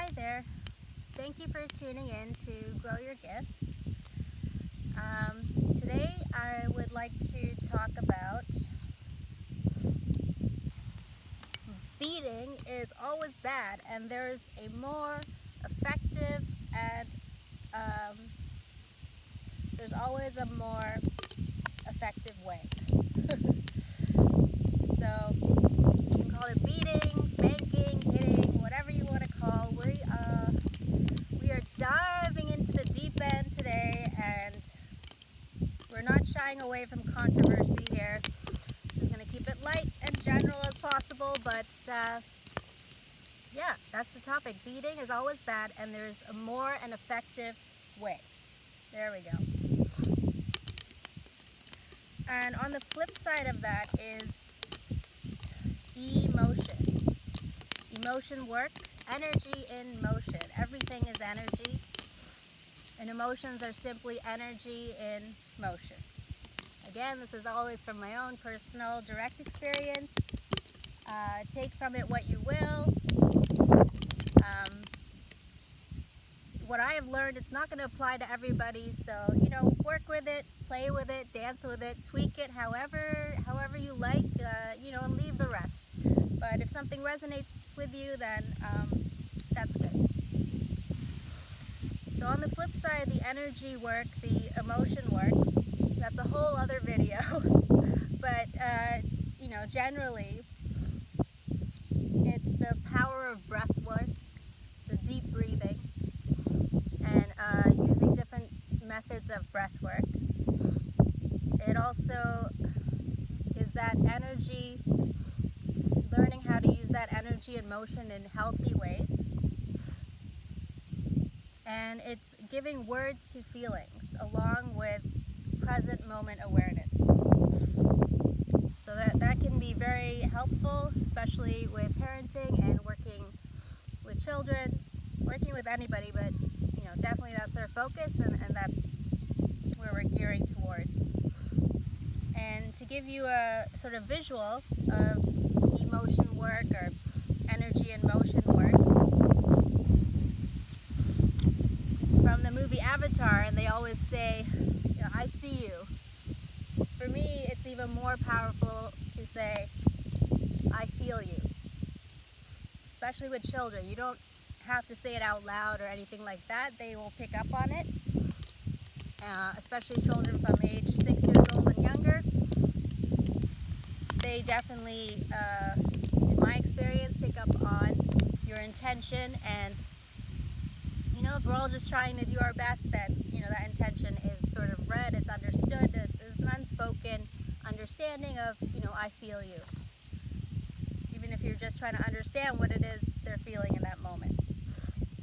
Hi there. Thank you for tuning in to Grow Your Gifts. Today I would like to talk about beating is always bad and there's a more effective and um, there's always a more effective way. So you can call it beating, spanking, hitting, whatever you want to call. We are diving into the deep end today, and we're not shying away from controversy here. Just going to keep it light and general as possible, but yeah, that's the topic. Beating is always bad, and there's a more and effective way. There we go. And on the flip side of that is emotion. Emotion work, energy in motion. Everything is energy, and emotions are simply energy in motion. Again, this is always from my own personal direct experience. Take from it what you will. What I have learned, it's not going to apply to everybody, so work with it, play with it, dance with it, tweak it however you like, and leave the rest. But if something resonates with you, then that's good. So on the flip side, the energy work, the emotion work, that's a whole other video. But generally, it's the power of breath work, so deep breathing, and using different methods of breath work. It also is that energy, learning how to use that energy and motion in healthy ways. And it's giving words to feelings along with present moment awareness. So that can be very helpful, especially with parenting and working with children, working with anybody, but definitely that's our focus, and that's where we're gearing towards. And to give you a sort of visual of emotion work or energy and motion work, from the movie Avatar, and they always say, I see you. For me, it's even more powerful to say, I feel you. Especially with children. You don't have to say it out loud or anything like that. They will pick up on it. Especially children from age 6 years old and younger. They definitely, in my experience, pick up on your intention, and if we're all just trying to do our best, then that intention is sort of read, it's understood, there's an unspoken understanding of I feel you, even if you're just trying to understand what it is they're feeling in that moment.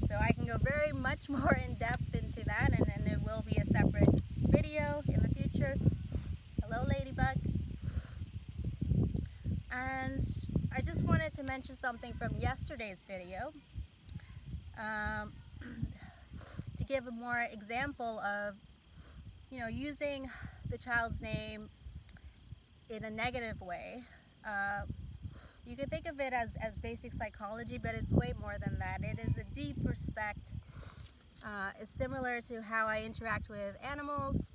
So I can go very much more in depth into that, and it will be a separate video in the future. Hello, Ladybug. And I just wanted to mention something from yesterday's video. To give a more example of, using the child's name in a negative way. You could think of it as basic psychology, but it's way more than that. It is a deep respect. It's similar to how I interact with animals.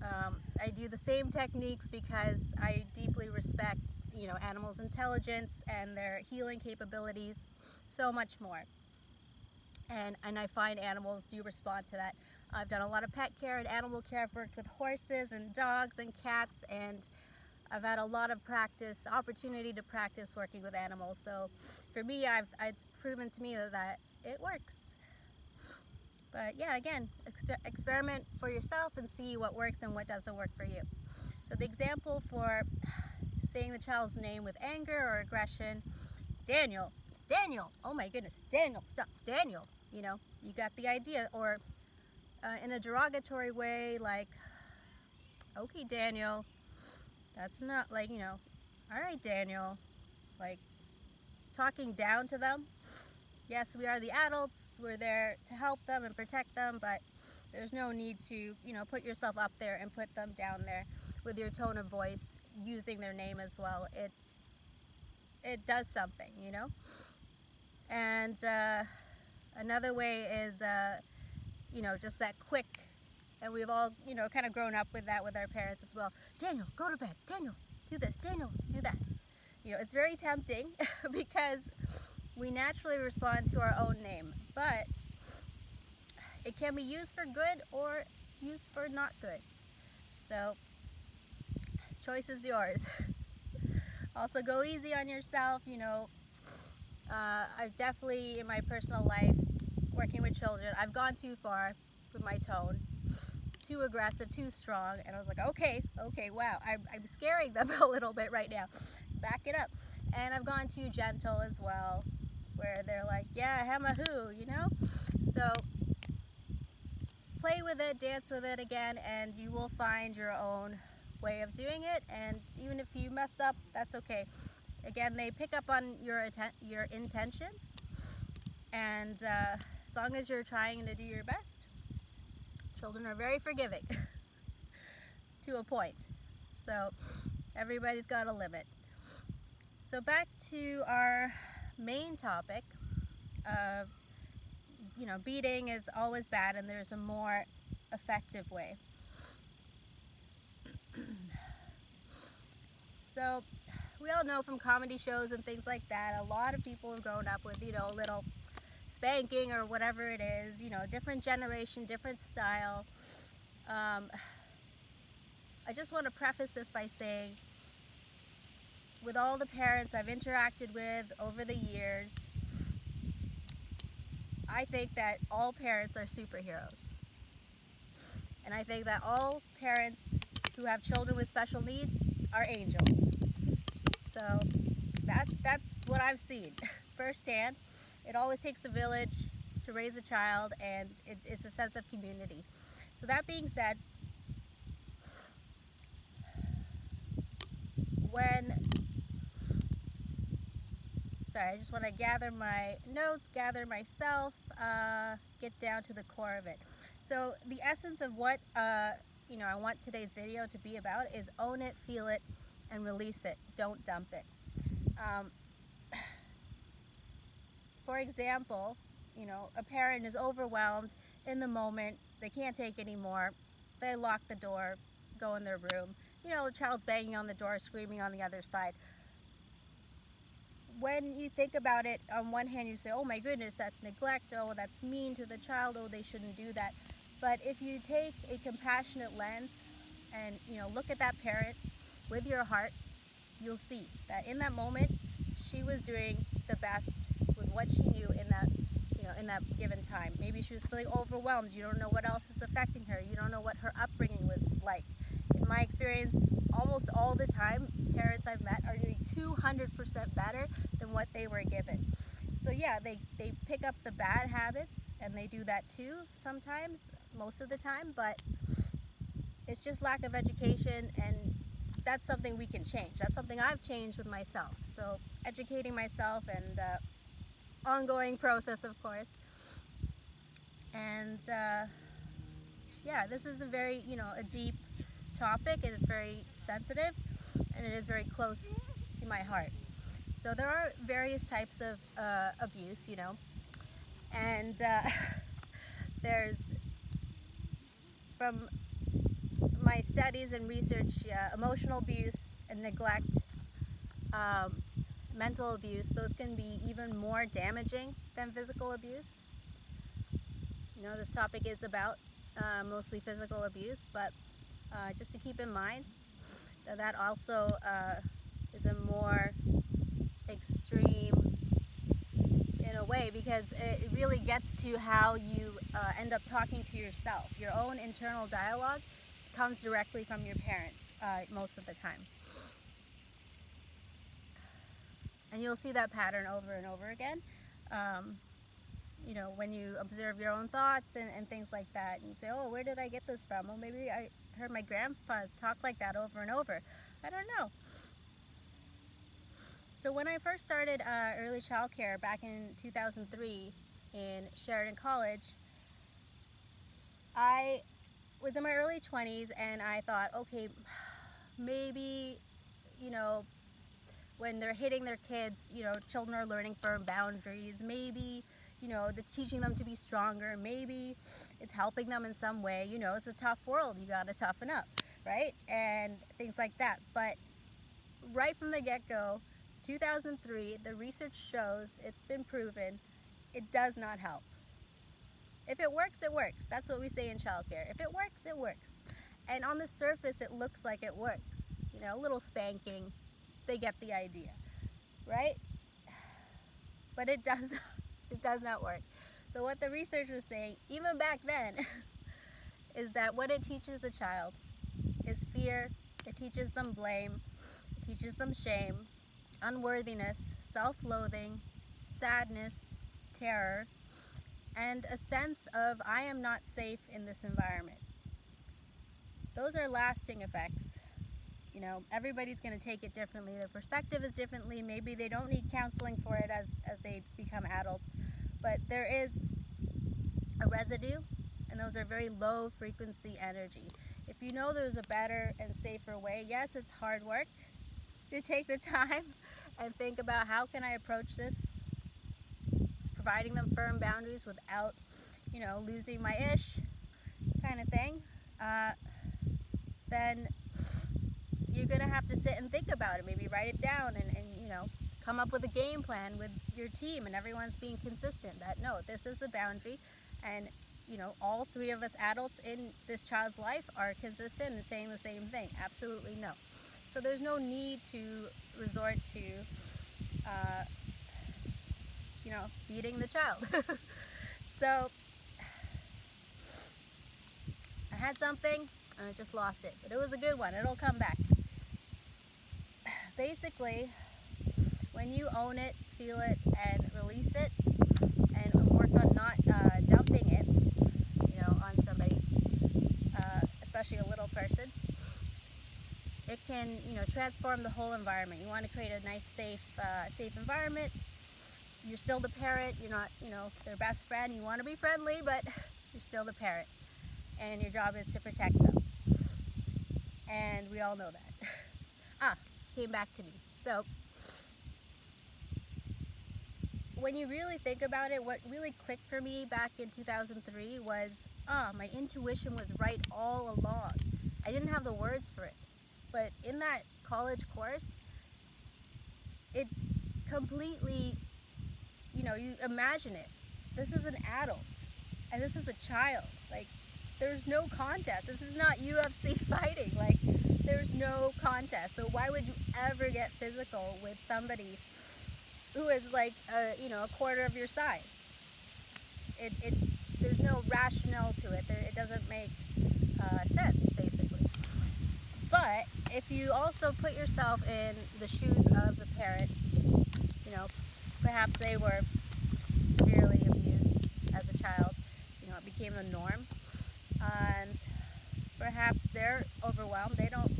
I do the same techniques because I deeply respect, animals' intelligence and their healing capabilities so much more. And I find animals do respond to that. I've done a lot of pet care and animal care. I've worked with horses and dogs and cats, and I've had a lot of opportunity to practice working with animals. So for me, it's proven to me that it works. But yeah, again, experiment for yourself and see what works and what doesn't work for you. So the example for saying the child's name with anger or aggression, Daniel, oh my goodness, Daniel, stop, Daniel, you got the idea. Or in a derogatory way, like, okay, Daniel, that's not like, all right, Daniel, like talking down to them. Yes, we are the adults, we're there to help them and protect them, but there's no need to, put yourself up there and put them down there with your tone of voice, using their name as well. It does something, And another way is, just that quick, and we've all, kind of grown up with that with our parents as well. Daniel, go to bed. Daniel, do this. Daniel, do that. It's very tempting because we naturally respond to our own name, but it can be used for good or used for not good. So, choice is yours. Also, go easy on yourself. I've definitely, in my personal life, working with children, I've gone too far with my tone, too aggressive, too strong, and I was like, okay, wow, I'm scaring them a little bit right now. Back it up. And I've gone too gentle as well, where they're like, yeah, hema who, So, play with it, dance with it again, and you will find your own way of doing it. And even if you mess up, that's okay. Again, they pick up on your intentions, and as long as you're trying to do your best, children are very forgiving to a point. So everybody's got a limit. So back to our main topic of, beating is always bad, and there's a more effective way. So we all know from comedy shows and things like that, a lot of people have grown up with, a little spanking or whatever it is, different generation, different style. I just want to preface this by saying, with all the parents I've interacted with over the years, I think that all parents are superheroes. And I think that all parents who have children with special needs are angels. So that's what I've seen firsthand. It always takes a village to raise a child, and it's a sense of community. So that being said, I just want to gather my notes, gather myself, get down to the core of it. So the essence of what I want today's video to be about is own it, feel it, and release it. Don't dump it. For example, a parent is overwhelmed in the moment. They can't take anymore. They lock the door, go in their room. The child's banging on the door, screaming on the other side. When you think about it, on one hand you say, oh my goodness, that's neglect, oh that's mean to the child, oh they shouldn't do that. But if you take a compassionate lens and look at that parent with your heart, you'll see that in that moment she was doing the best with what she knew in that given time. Maybe she was feeling overwhelmed. You don't know what else is affecting her. You don't know what her upbringing was like. In my experience, almost all the time, parents I've met are doing 200% better than what they were given. So yeah, they pick up the bad habits, and they do that too sometimes, most of the time, but it's just lack of education, and that's something we can change. That's something I've changed with myself. So educating myself, and ongoing process, of course. And yeah, this is a very, a deep topic, and it's very sensitive, and it is very close to my heart. So there are various types of abuse, and there's, from my studies and research, emotional abuse and neglect, mental abuse, those can be even more damaging than physical abuse. This topic is about mostly physical abuse, but just to keep in mind that also is a more extreme in a way, because it really gets to how you end up talking to yourself. Your own internal dialogue comes directly from your parents most of the time. And you'll see that pattern over and over again. When you observe your own thoughts and things like that, and you say, oh, where did I get this from? Well, maybe I heard my grandpa talk like that over and over. I don't know. So when I first started early child care back in 2003 in Sheridan College, I was in my early 20s, and I thought, okay, maybe, when they're hitting their kids, children are learning firm boundaries. Maybe, that's teaching them to be stronger. Maybe it's helping them in some way. It's a tough world. You got to toughen up, right? And things like that. But right from the get-go, 2003, the research shows, it's been proven, it does not help. If it works, it works. That's what we say in childcare. If it works, it works. And on the surface, it looks like it works. A little spanking, they get the idea, right? But it does not work. So what the research was saying, even back then, is that what it teaches a child is fear. It teaches them blame. It teaches them shame, unworthiness, self-loathing, sadness, terror, and a sense of I am not safe in this environment. Those are lasting effects. Everybody's going to take it differently. Their perspective is differently. Maybe they don't need counseling for it as they become adults. But there is a residue, and those are very low frequency energy. If you know there's a better and safer way, yes, it's hard work to take the time and think about how can I approach this, providing them firm boundaries without, losing my ish kind of thing, then you're going to have to sit and think about it. Maybe write it down and come up with a game plan with your team and everyone's being consistent that, no, this is the boundary. And, all three of us adults in this child's life are consistent and saying the same thing. Absolutely no. So there's no need to resort to, beating the child. So I had something and I just lost it, but it was a good one. It'll come back. Basically, when you own it, feel it, and release it, and work on not dumping it, on somebody, especially a little person, it can, transform the whole environment. You want to create a nice, safe environment. You're still the parent. You're not, their best friend. You want to be friendly, but you're still the parent, and your job is to protect them. And we all know that. Came back to me. So when you really think about it, what really clicked for me back in 2003 was, my intuition was right all along. I didn't have the words for it. But in that college course, it completely, you imagine it. This is an adult, and this is a child. Like, there's no contest. This is not UFC fighting. Like, there's no contest. So why would you ever get physical with somebody who is like a quarter of your size? There's no rationale to it. It doesn't make sense, basically. But if you also put yourself in the shoes of the parent, perhaps they were severely abused as a child. It became the norm. And perhaps they're overwhelmed. They don't,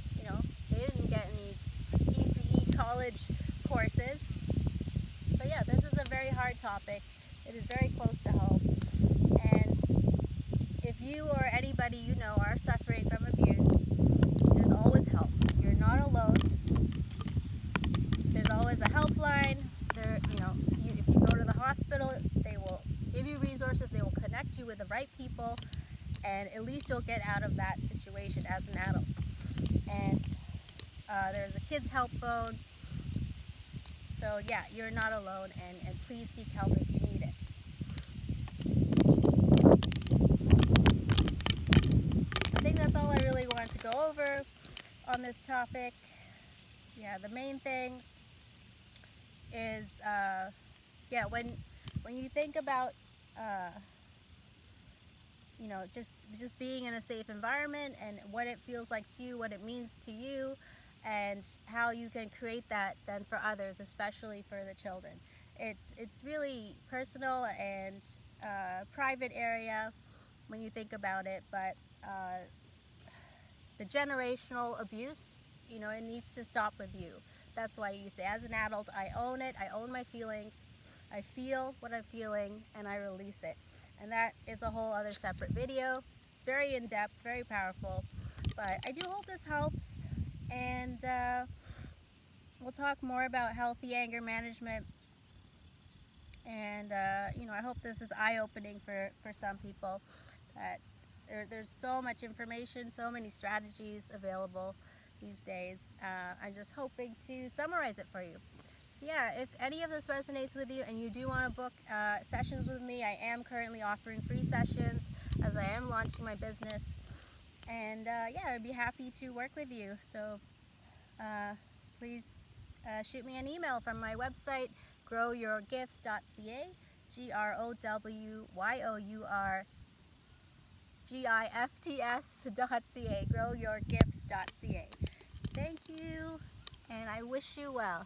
they didn't get any ECE college courses. So yeah, this is a very hard topic. It is very close to home. And if you or anybody you know are suffering from abuse, there's always help. You're not alone. There's always a helpline. If you go to the hospital, they will give you resources. They will connect you with the right people. And at least you'll get out of that situation as an adult. And there's a kids help phone. So yeah, you're not alone, and please seek help if you need it. I think that's all I really wanted to go over on this topic. Yeah, the main thing is, when you think about just being in a safe environment and what it feels like to you, what it means to you, and how you can create that then for others, especially for the children. It's really personal and private area when you think about it, but the generational abuse, it needs to stop with you. That's why you say, as an adult, I own it, I own my feelings, I feel what I'm feeling, and I release it. And that is a whole other separate video. It's very in-depth, very powerful. But I do hope this helps. And we'll talk more about healthy anger management. And, I hope this is eye-opening for some people, that there's so much information, so many strategies available these days. I'm just hoping to summarize it for you. So yeah, if any of this resonates with you and you do want to book sessions with me, I am currently offering free sessions as I am launching my business. And yeah, I'd be happy to work with you. So please shoot me an email from my website, growyourgifts.ca, growyourgifts.ca, growyourgifts.ca. Thank you, and I wish you well.